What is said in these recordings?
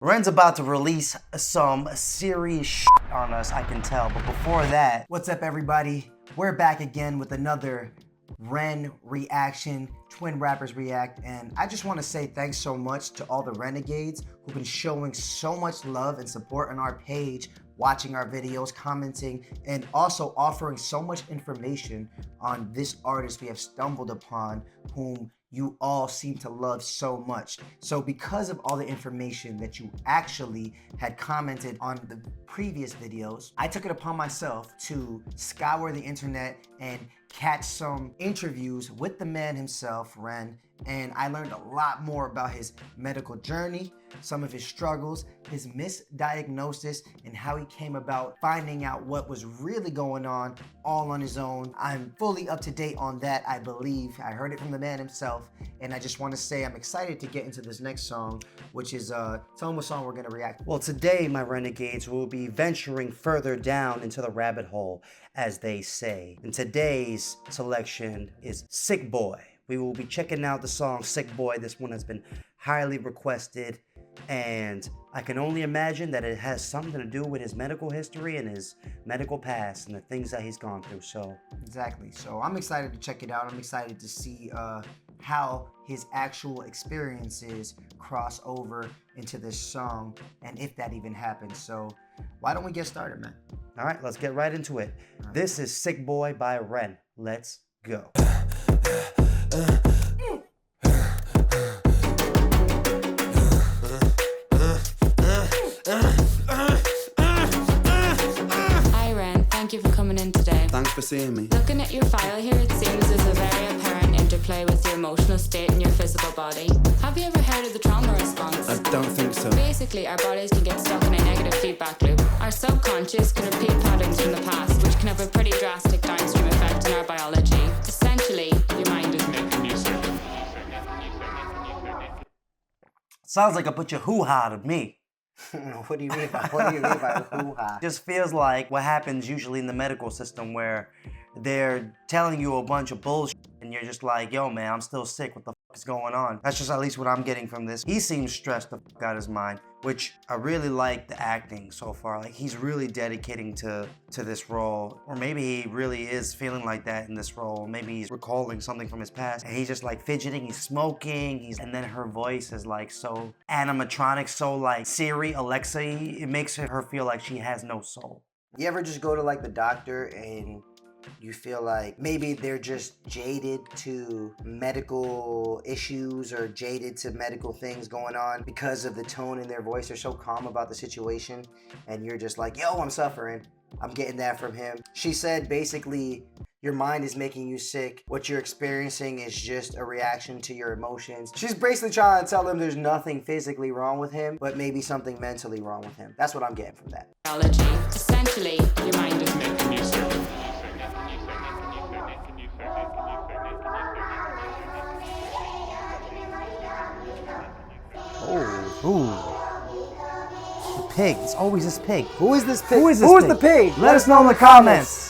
Ren's about to release some serious shit on us, I can tell. But before that, what's up everybody? We're back again with another Ren reaction, Twin Rappers React, and I just want to say thanks so much to all the renegades who've been showing so much love and support on our page, watching our videos, commenting, and also offering so much information on this artist we have stumbled upon, whom you all seem to love so much. So because of all the information that you actually had commented on the previous videos, I took it upon myself to scour the internet and catch some interviews with the man himself, Ren, and I learned a lot more about his medical journey, some of his struggles, his misdiagnosis, and how he came about finding out what was really going on all on his own. I'm fully up to date on that, I believe. I heard it from the man himself, and I just want to say I'm excited to get into this next song, which is, tell him what song we're gonna react to. Well, today, my renegades, will be venturing further down into the rabbit hole, as they say. And today's selection is Sick Boy. We will be checking out the song Sick Boy. This one has been highly requested, and I can only imagine that it has something to do with his medical history and his medical past and the things that he's gone through. So exactly. So I'm excited to check it out. I'm excited to see how his actual experiences cross over into this song, and if that even happens. So why don't we get started, man? All right, let's get right into it. Right. This is Sick Boy by Ren. Let's go. Hi Ren, thank you for coming in today. Thanks for seeing me. Looking at your file here, it seems there's a very apparent interplay with your emotional state and your physical body. Have you ever heard of the trauma response? I don't think so. Basically, our bodies can get stuck in a negative feedback loop. Our subconscious can repeat patterns from the past, which can have a pretty drastic downstream effect on our biology. Essentially, your mind is making you sick. Sounds like a bunch of hoo-ha to me. What do you mean by hoo-ha? Just feels like what happens usually in the medical system, where they're telling you a bunch of bullshit and you're just like, yo man, I'm still sick, what the fuck is going on? That's just at least what I'm getting from this. He seems stressed the fuck out of his mind, which I really like the acting so far. Like, he's really dedicating to this role, or maybe he really is feeling like that in this role. Maybe he's recalling something from his past and he's just like fidgeting, he's smoking, and then her voice is like so animatronic, so like Siri, Alexa, it makes her feel like she has no soul. You ever just go to like the doctor and you feel like maybe they're just jaded to medical issues or jaded to medical things going on because of the tone in their voice? They're so calm about the situation, and you're just like, yo, I'm suffering. I'm getting that from him. She said basically your mind is making you sick. What you're experiencing is just a reaction to your emotions. She's basically trying to tell him there's nothing physically wrong with him, but maybe something mentally wrong with him. That's what I'm getting from that. Biology. Essentially, your mind is making you sick. Ooh. The pig. It's always this pig. Who is this pig? Who is this Who is pig? the pig? Let us know in the comments.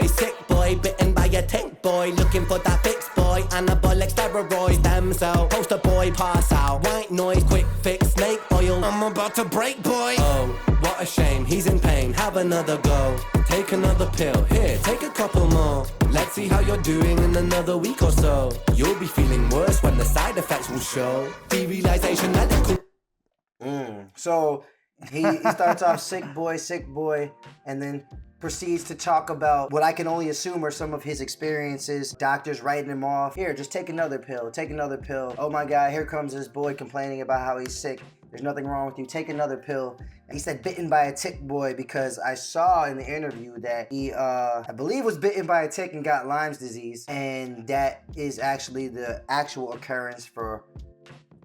Sick boy, bitten by a tick boy, looking for that fix boy, anabolic steroids, stem cell, poster boy, pass out, white noise, quick fix, snake oil, I'm about to break boy. Oh, what a shame, he's in pain, have another go, take another pill, here, take a couple more, let's see how you're doing in another week or so, you'll be feeling worse when the side effects will show, derealization medical. So he starts off sick boy, and then proceeds to talk about what I can only assume are some of his experiences. Doctors writing him off. Here, just take another pill, take another pill. Oh my God, here comes this boy complaining about how he's sick. There's nothing wrong with you, take another pill. He said bitten by a tick boy because I saw in the interview that he, I believe was bitten by a tick and got Lyme's disease. And that is actually the actual occurrence for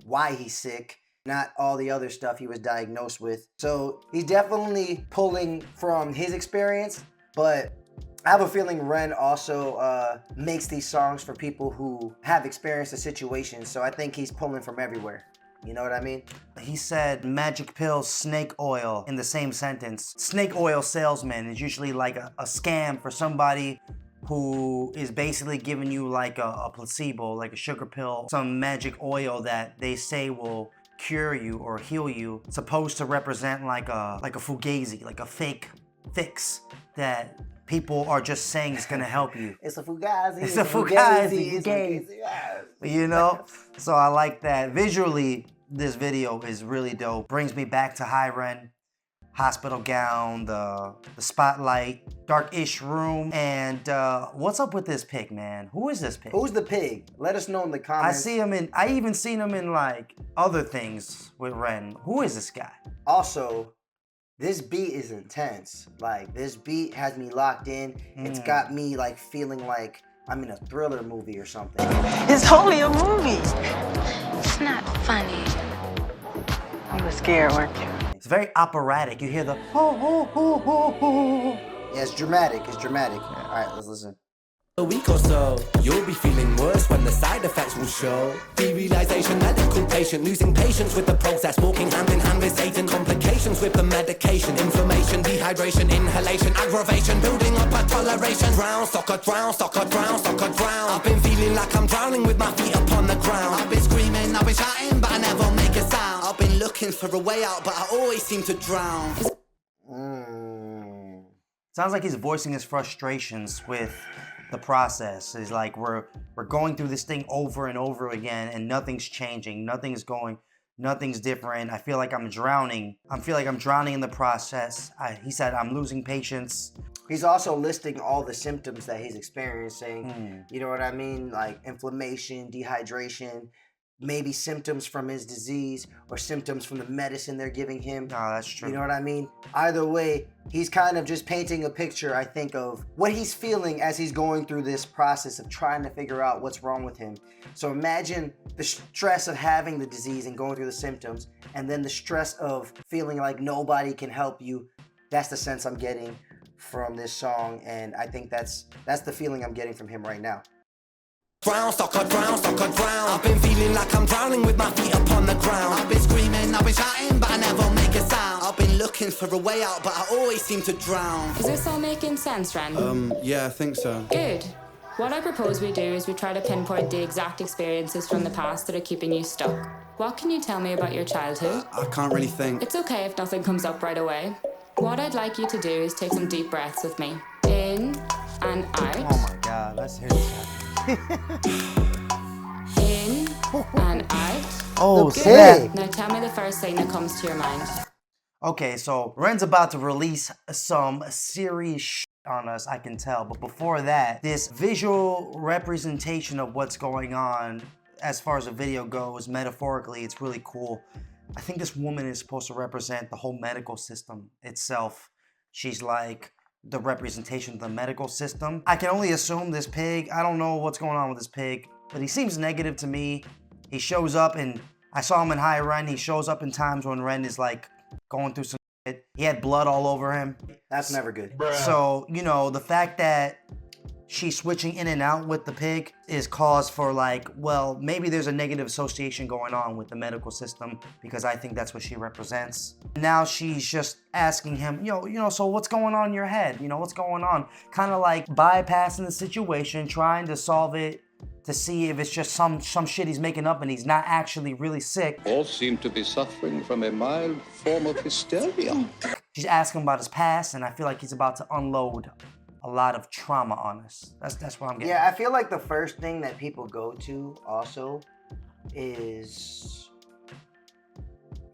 why he's sick, not all the other stuff he was diagnosed with. So he's definitely pulling from his experience, but I have a feeling Ren also makes these songs for people who have experienced the situation, so I think he's pulling from everywhere. You know what I mean? He said magic pills, snake oil in the same sentence. Snake oil salesman is usually like a scam for somebody who is basically giving you like a placebo, like a sugar pill, some magic oil that they say will cure you or heal you, supposed to represent like a fugazi, like a fake fix that people are just saying is gonna help you. It's a fugazi. It's a fugazi. You know? So I like that. Visually, this video is really dope. Brings me back to high REN. Hospital gown, the spotlight, dark-ish room, and what's up with this pig, man? Who is this pig? Who's the pig? Let us know in the comments. I even seen him in like other things with REN. Who is this guy? Also, this beat is intense. Like, this beat has me locked in. It's got me like feeling like I'm in a thriller movie or something. It's only a movie. It's not funny. You were scared, weren't you? It's very operatic. You hear the Yeah, it's dramatic. It's dramatic. All right, let's listen. A week or so, you'll be feeling worse when the side effects will show. Derealization, medical patient, losing patience with the process, walking hand in hand with Satan, complications with the medication, inflammation, dehydration, inhalation, aggravation, building up a toleration. Drown, soccer, drown, soccer, drown, soccer, drown. I've been feeling like I'm drowning with my feet upon the ground. I've been screaming, I've been shouting, but I never make a sound. I've been looking for a way out, but I always seem to drown. Sounds like he's voicing his frustrations with the process. Is like we're going through this thing over and over again, and nothing's changing, nothing's different. I feel like I'm drowning. I feel like I'm drowning in the process. He said I'm losing patience. He's also listing all the symptoms that he's experiencing. You know what I mean? Like inflammation, dehydration, maybe symptoms from his disease or symptoms from the medicine they're giving him. Oh, that's true. You know what I mean? Either way, he's kind of just painting a picture, I think, of what he's feeling as he's going through this process of trying to figure out what's wrong with him. So imagine the stress of having the disease and going through the symptoms, and then the stress of feeling like nobody can help you. That's the sense I'm getting from this song, and I think that's the feeling I'm getting from him right now. Drown, soccer, drown, soccer, drown. I've been feeling like I'm drowning with my feet upon the ground. I've been screaming, I've been shouting, but I never make a sound. I've been looking for a way out, but I always seem to drown. Is this all making sense, Ren? Yeah, I think so. Good. What I propose we do is we try to pinpoint the exact experiences from the past that are keeping you stuck. What can you tell me about your childhood? I can't really think. It's okay if nothing comes up right away. What I'd like you to do is take some deep breaths with me. In and out. Oh my God, let's hear this. In and out. Oh, Good. snap. Now tell me the first thing that comes to your mind. Okay, so REN's about to release some serious shit on us, I can tell. But before that, this visual representation of what's going on as far as the video goes, metaphorically, it's really cool. I think this woman is supposed to represent the whole medical system itself. She's like the representation of the medical system. I can only assume this pig, I don't know what's going on with this pig, but he seems negative to me. He shows up, and I saw him in high REN. He shows up in times when REN is like going through some shit. He had blood all over him. That's never good. So, you know, the fact that she's switching in and out with the pig is cause for like, well, maybe there's a negative association going on with the medical system, because I think that's what she represents. Now she's just asking him, so what's going on in your head? What's going on? Kind of like bypassing the situation, trying to solve it, to see if it's just some shit he's making up and he's not actually really sick. All seem to be suffering from a mild form of hysteria. She's asking about his past, and I feel like he's about to unload a lot of trauma on us. That's what I'm getting. Yeah, I feel like the first thing that people go to also is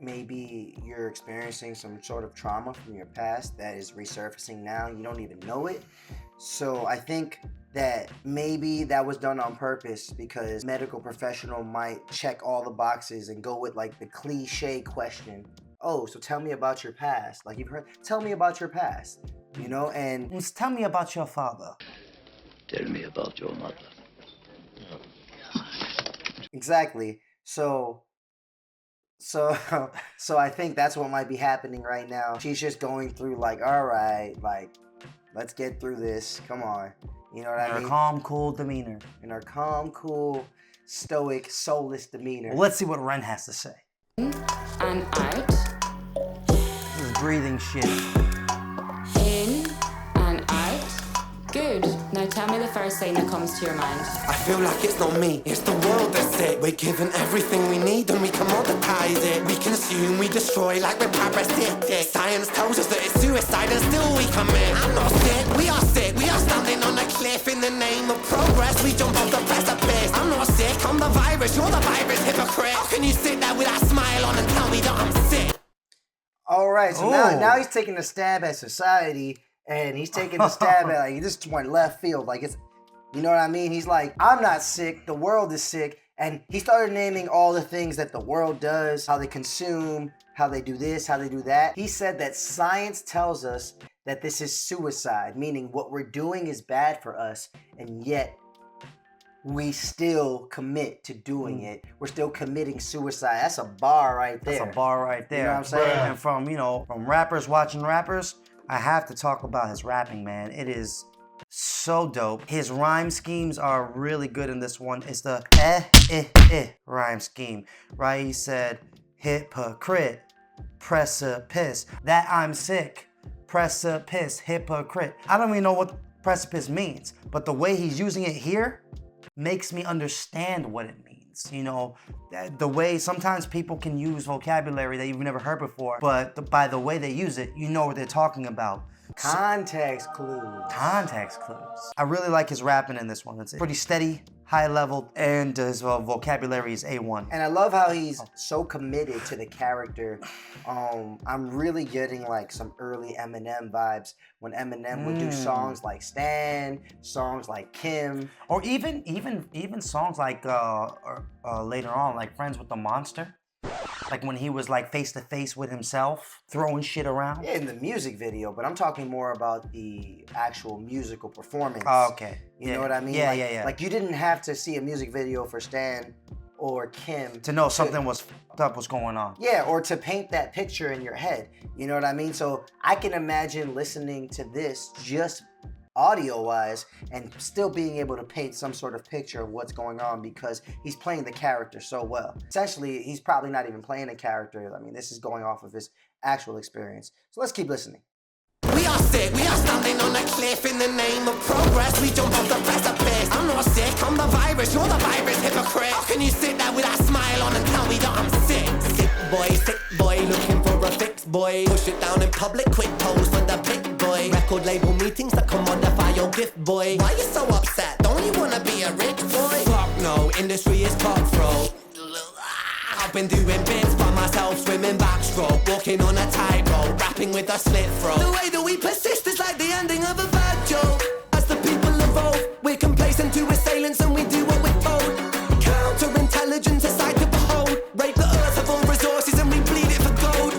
maybe you're experiencing some sort of trauma from your past that is resurfacing now. You don't even know it. So I think that maybe that was done on purpose, because a medical professional might check all the boxes and go with like the cliche question. Oh, so tell me about your past. Like you've heard, tell me about your past. And Just tell me about your father. Tell me about your mother. exactly. So I think that's what might be happening right now. She's just going through like, all right, like, let's get through this. Come on. You know what I mean? In her calm, cool demeanor. In her calm, cool, stoic, soulless demeanor. Well, let's see what REN has to say. In and out. This is breathing shit. In and out. Good. Now Now tell me the first thing that comes to your mind. I feel like it's not me, it's the world that's sick. We're given everything we need and we commoditize it. We consume, we destroy like we're parasitic. Science tells us that it's suicide and still we commit. I'm not sick, we are sick. We are standing on a cliff in the name of progress. We jump off the precipice. I'm not sick, I'm the virus, you're the virus, hypocrite. How can you sit there with that smile on and tell me that I'm sick? All right, so now he's taking a stab at society, and he's taking a stab at, like, this went left field. Like, it's, you know what I mean? He's like, I'm not sick, the world is sick. And he started naming all the things that the world does, how they consume, how they do this, how they do that. He said that science tells us that this is suicide, meaning what we're doing is bad for us, and yet we still commit to doing it. We're still committing suicide. That's a bar right there. That's a bar right there. You know what I'm saying? And from, from rappers watching rappers, I have to talk about his rapping, man. It is so dope. His rhyme schemes are really good in this one. It's the rhyme scheme, right? He said, hypocrite, precipice. That I'm sick, precipice, hypocrite. I don't even know what precipice means, but the way he's using it here makes me understand what it means. The way sometimes people can use vocabulary that you've never heard before, but by the way they use it, you know what they're talking about. Context clues. Context clues. I really like his rapping in this one. It's pretty steady, high level, and his vocabulary is A1. And I love how he's so committed to the character. I'm really getting like some early Eminem vibes when Eminem would do songs like Stan, songs like Kim, or even songs like later on, like Friends with the Monster. Like when he was like face to face with himself, throwing shit around. Yeah, in the music video, but I'm talking more about the actual musical performance. Oh, okay. You know what I mean? Yeah. Like you didn't have to see a music video for Stan or Kim to know something was going on. Yeah, or to paint that picture in your head. You know what I mean? So I can imagine listening to this just audio-wise and still being able to paint some sort of picture of what's going on because he's playing the character so well. Essentially, he's probably not even playing a character. I mean, this is going off of his actual experience. So let's keep listening. We are sick, we are standing on a cliff in the name of progress. We jump off the precipice. I'm not sick, I'm the virus, you're the virus, hypocrite. How can you sit there with that smile on and tell me that I'm sick? Sick boy, looking for a fix, boy. Push it down in public, quick pose for the big boy. Record label meetings that commodify your gift, boy. Why you so upset? Don't you wanna be a rich boy? Fuck no, industry is cutthroat. I've been doing bits by myself, swimming backstroke, walking on a tightrope, rapping with a slit throat. The way that we persist is like the ending of a bad joke. As the people evolve, we're complacent to assailants and we do what we're told. Counterintelligence, a sight to behold. Rape the earth of all resources and we bleed it for gold.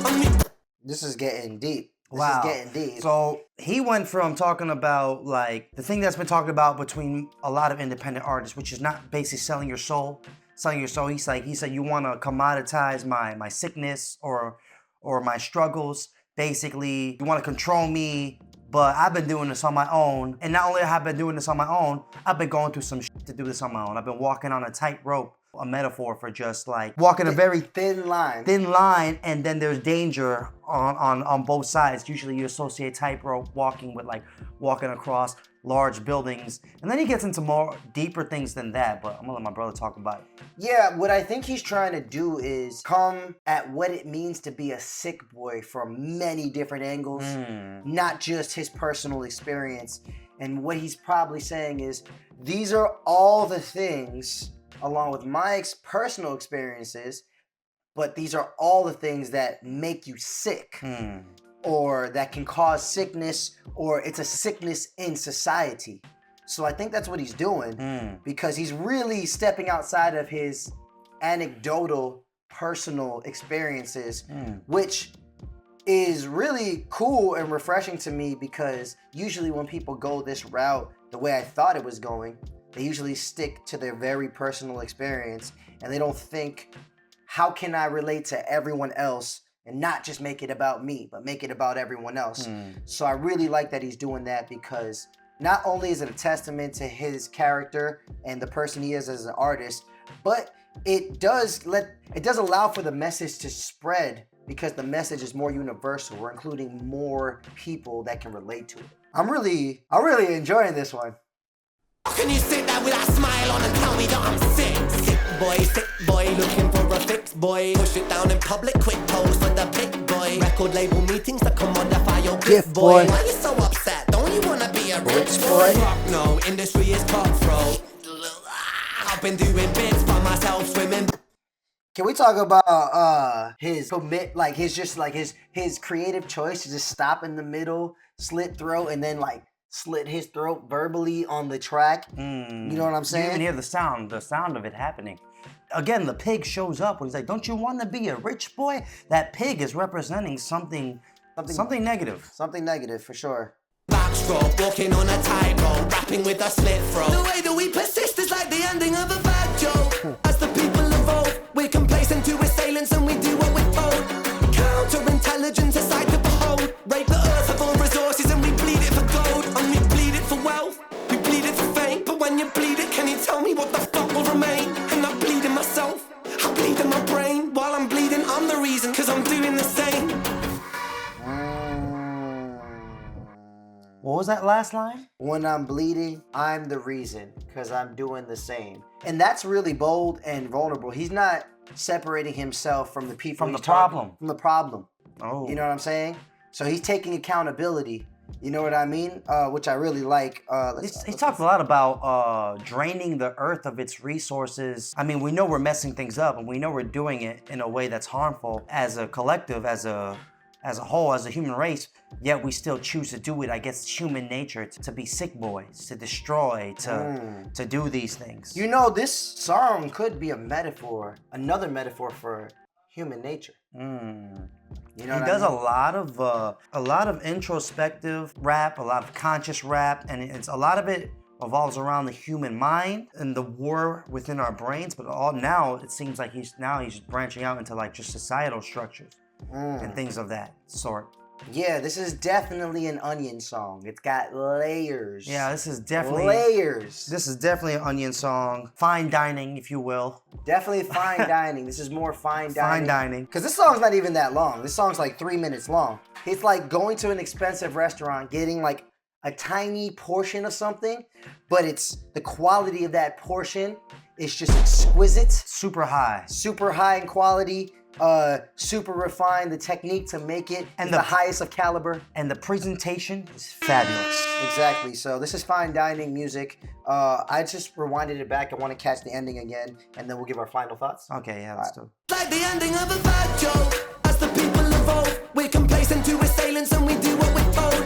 This is getting deep. Wow. This is getting deep. So he went from talking about like the thing that's been talked about between a lot of independent artists, which is not basically selling your soul. He said you want to commoditize my sickness or my struggles. Basically, you want to control me, but I've been doing this on my own. And not only have I been doing this on my own, I've been going through some shit to do this on my own. I've been walking on a tightrope, a metaphor for just like walking a very thin line, and then there's danger on both sides. Usually you associate tightrope walking with like walking across large buildings, and then he gets into more deeper things than that, but I'm gonna let my brother talk about it. Yeah, what I think he's trying to do is come at what it means to be a sick boy from many different angles, not just his personal experience. And what he's probably saying is, these are all the things, along with my personal experiences, but these are all the things that make you sick. Or that can cause sickness, or it's a sickness in society. So I think that's what he's doing, because he's really stepping outside of his anecdotal personal experiences, which is really cool and refreshing to me, because usually when people go this route, the way I thought it was going, they usually stick to their very personal experience and they don't think, how can I relate to everyone else and not just make it about me, but make it about everyone else. So I really like that he's doing that, because not only is it a testament to his character and the person he is as an artist, but it does allow for the message to spread, because the message is more universal. We're including more people that can relate to it. I'm really enjoying this one. How can you sit there with that smile on and tell me that I'm sick boy, looking for a fix, boy. Push it down in public, quick pose for the big boy. Record label meetings that commodify your gift, boy. Why you so upset? Don't you wanna be a rich boy? Fuck no, industry is cutthroat. I've been doing bits for myself, swimming. Can we talk about his commit, like his creative choice to just stop in the middle, slit throat, and then like slit his throat verbally on the track? You know what I'm saying? You can hear the sound of it happening. Again, the pig shows up when he's like, "Don't you want to be a rich boy?" That pig is representing something negative. Something negative for sure. Backstroke, walking on a tightrope, rapping with a slit throat. The way that we persist is like the ending of a bad joke. As the people evolve, we're complacent to assailants and we do what we're told. Counterintelligence, a sight to behold. Rape the earth of all resources and we bleed it for gold. And we bleed it for wealth, we bleed it for fame. But when you bleed it, can you tell me what the fuck will remain? And I'm bleeding myself, I bleed in my brain. While I'm bleeding, I'm the reason, cause I'm doing the same. What was that last line? When I'm bleeding, I'm the reason, because I'm doing the same. And that's really bold and vulnerable. He's not separating himself from the people. From the problem. From the problem. Oh. You know what I'm saying? So he's taking accountability. You know what I mean? Which I really like. He talks a lot about draining the earth of its resources. I mean, we know we're messing things up, and we know we're doing it in a way that's harmful as a collective, as a whole, as a human race, yet we still choose to do it. I guess it's human nature to be sick boys, to destroy, to do these things. You know, this song could be a metaphor, another metaphor for human nature. You know, he does a lot of introspective rap, a lot of conscious rap, and a lot of it revolves around the human mind and the war within our brains. But now it seems like he's branching out into like just societal structures. And things of that sort. Yeah, this is definitely an Onion song. It's got layers. Yeah, this is definitely layers. This is definitely an Onion song. Fine dining, if you will. Definitely fine dining. This is more fine dining. Fine dining. Because this song's not even that long. This song's like 3 minutes long. It's like going to an expensive restaurant, getting like a tiny portion of something, but it's the quality of that portion is just exquisite. Super high. Super high in quality. Super refined. The technique to make it is the highest of caliber. And the presentation is fabulous. Exactly. So this is fine dining music. I just rewinded it back. I want to catch the ending again, and then we'll give our final thoughts. Okay, yeah, let's do it. Like the ending of a bad joke. As the people evolve, we're complacent to assailants and we do what we're told.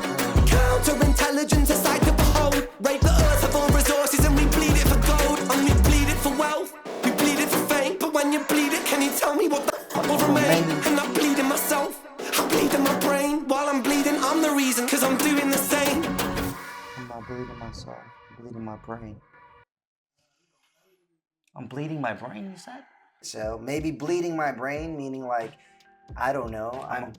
Counterintelligence, a sight to behold. Rape the earth of all resources and we bleed it for gold. And we bleed it for wealth, we bleed it for fame. But when you bleed it, can you tell me what the will remain? And I'm bleeding myself, I bleed in my brain. While I'm bleeding, I'm the reason, cause I'm doing the same. I'm not bleeding myself, I'm bleeding my brain. I'm bleeding my brain, you said? So maybe bleeding my brain, meaning like, I don't know, I'm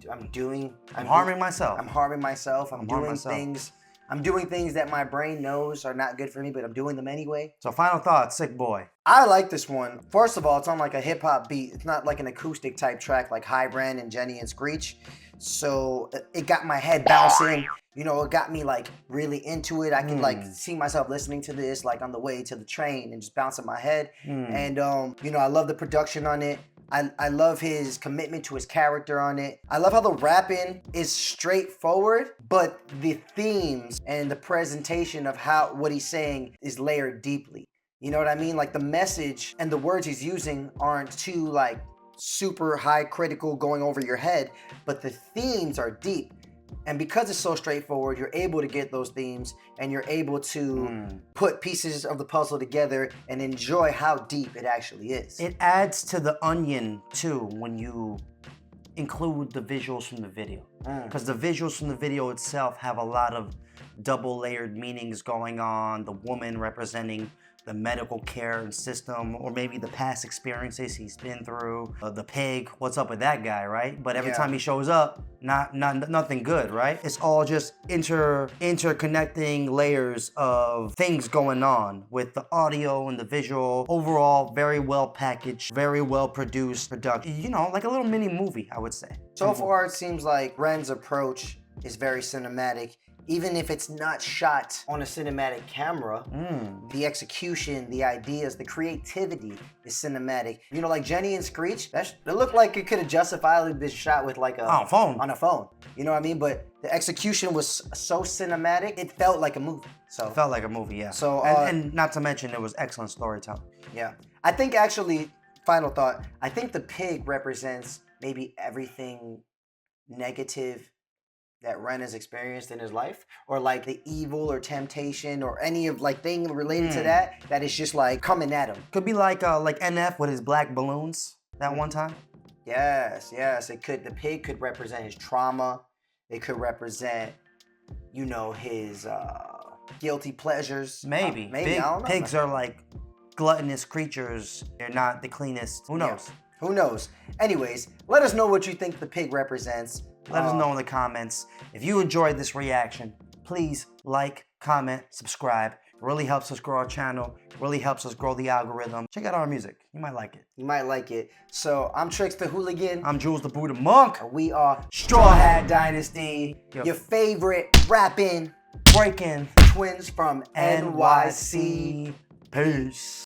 harming myself. I'm harming myself. I'm doing things that my brain knows are not good for me, but I'm doing them anyway. So final thoughts, Sick Boy. I like this one. First of all, it's on like a hip hop beat. It's not like an acoustic type track like High REN and Jenny and Screech. So it got my head bouncing. You know, it got me like really into it. I can like see myself listening to this like on the way to the train and just bouncing my head. And you know, I love the production on it. I love his commitment to his character on it. I love how the rapping is straightforward, but the themes and the presentation of what he's saying is layered deeply. You know what I mean? Like the message and the words he's using aren't too like super high critical going over your head, but the themes are deep. And because it's so straightforward, you're able to get those themes and you're able to put pieces of the puzzle together and enjoy how deep it actually is. It adds to the onion too when you include the visuals from the video. Because the visuals from the video itself have a lot of double layered meanings going on. The woman representing the medical care and system, or maybe the past experiences he's been through. The pig, what's up with that guy, right? But every time he shows up, nothing good, right? It's all just interconnecting layers of things going on with the audio and the visual. Overall, very well packaged, very well produced production. You know, like a little mini movie, I would say. So far, it seems like REN's approach is very cinematic. even if it's not shot on a cinematic camera, the execution, the ideas, the creativity is cinematic. You know, like Jenny and Screech, it looked like it could have justifiably been shot with like On a phone. On a phone. You know what I mean? But the execution was so cinematic, it felt like a movie. So It felt like a movie, yeah. So, and not to mention, it was excellent storytelling. yeah. I think actually, final thought, I think the pig represents maybe everything negative that Ren has experienced in his life, or like the evil or temptation or any of like thing related to that is just like coming at him. Could be like NF with his black balloons that one time. Yes, it could. The pig could represent his trauma. It could represent, you know, his guilty pleasures. Maybe. I don't know. Pigs are like gluttonous creatures. They're not the cleanest. Who knows? Yeah. Who knows? Anyways, let us know what you think the pig represents. Let us know in the comments. If you enjoyed this reaction, please like, comment, subscribe. It really helps us grow our channel. Really helps us grow the algorithm. Check out our music. You might like it. You might like it. So I'm Trix the Hooligan. I'm Julz the Buddha Monk. We are Strawhat Dynasty. Yo. Your favorite rapping Breaking twins from NYC. Peace.